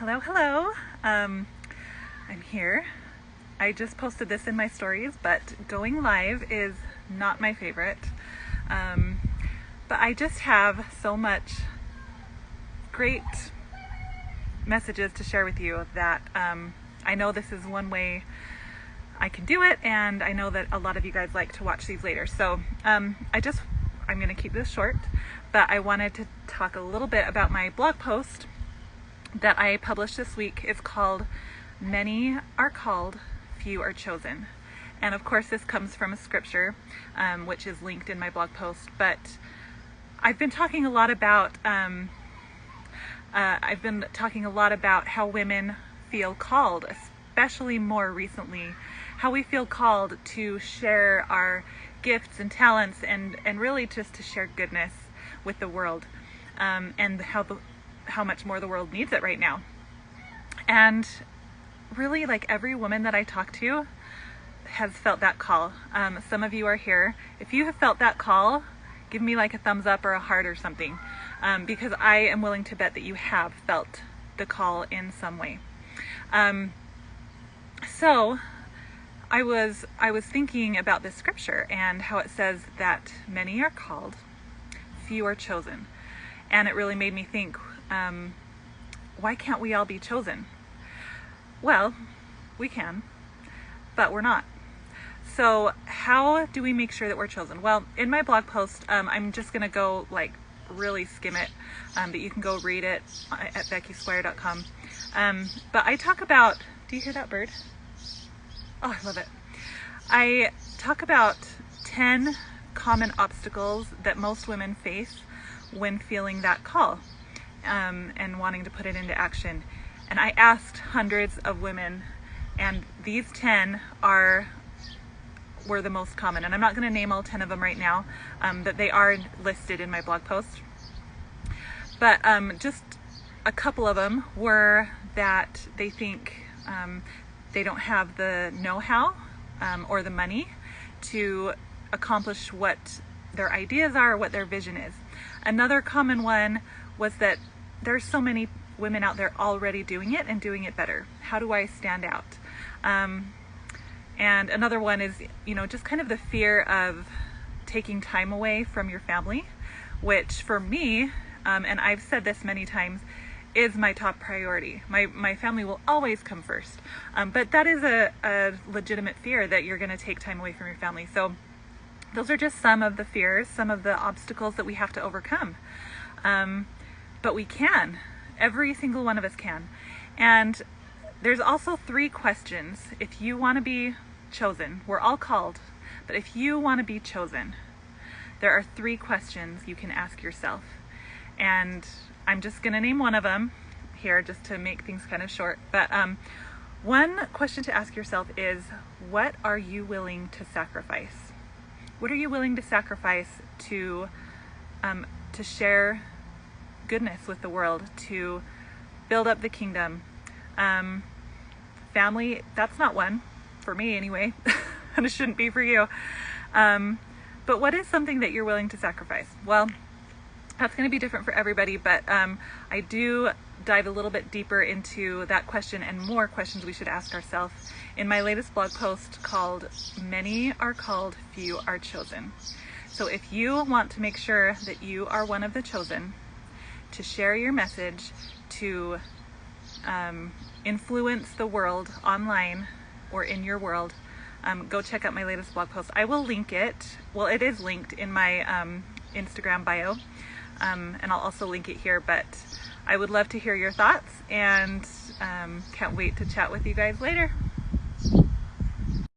Hello, hello. I'm here. I just posted this in my stories, but going live is not my favorite. But I just have so much great messages to share with you that I know this is one way I can do it, and I know that a lot of you guys like to watch these later. So I'm going to keep this short, but I wanted to talk a little bit about my blog post that I published this week. It's called Many Are Called, Few Are Chosen. And of course this comes from a scripture, which is linked in my blog post. But I've been talking a lot about how women feel called, especially more recently, how we feel called to share our gifts and talents and really just to share goodness with the world, and how much more the world needs it right now. And really, like, every woman that I talk to has felt that call. Some of you are here. If you have felt that call, give me like a thumbs up or a heart or something, because I am willing to bet that you have felt the call in some way. So I was thinking about this scripture and how it says that many are called, few are chosen. And it really made me think, why can't we all be chosen? Well, we can, but we're not. So how do we make sure that we're chosen? Well, in my blog post, I'm just going to go like really skim it, but you can go read it at beckysquire.com. But I talk about, do you hear that bird? Oh, I love it. I talk about 10 common obstacles that most women face when feeling that call, and wanting to put it into action. And I asked hundreds of women, and these 10 were the most common. And I'm not going to name all 10 of them right now, but they are listed in my blog post. But just a couple of them were that they think they don't have the know-how or the money to accomplish what their ideas are, or what their vision is. Another common one was that there's so many women out there already doing it and doing it better. How do I stand out? And another one is, just kind of the fear of taking time away from your family, which for me, and I've said this many times, is my top priority. My family will always come first. But that is a legitimate fear, that you're going to take time away from your family. So those are just some of the fears, some of the obstacles that we have to overcome. But we can. Every single one of us can. And there's also 3 questions. If you want to be chosen, we're all called, but if you want to be chosen, there are 3 questions you can ask yourself. And I'm just going to name one of them here just to make things kind of short. But one question to ask yourself is, what are you willing to sacrifice? What are you willing to sacrifice to share goodness with the world, to build up the kingdom? Family, that's not one, for me anyway, and it shouldn't be for you. But what is something that you're willing to sacrifice? Well, that's going to be different for everybody, but I do dive a little bit deeper into that question and more questions we should ask ourselves in my latest blog post called Many Are Called, Few Are Chosen. So if you want to make sure that you are one of the chosen, to share your message, to influence the world online or in your world, go check out my latest blog post. I will link it. Well, it is linked in my Instagram bio, and I'll also link it here. But I would love to hear your thoughts, and can't wait to chat with you guys later.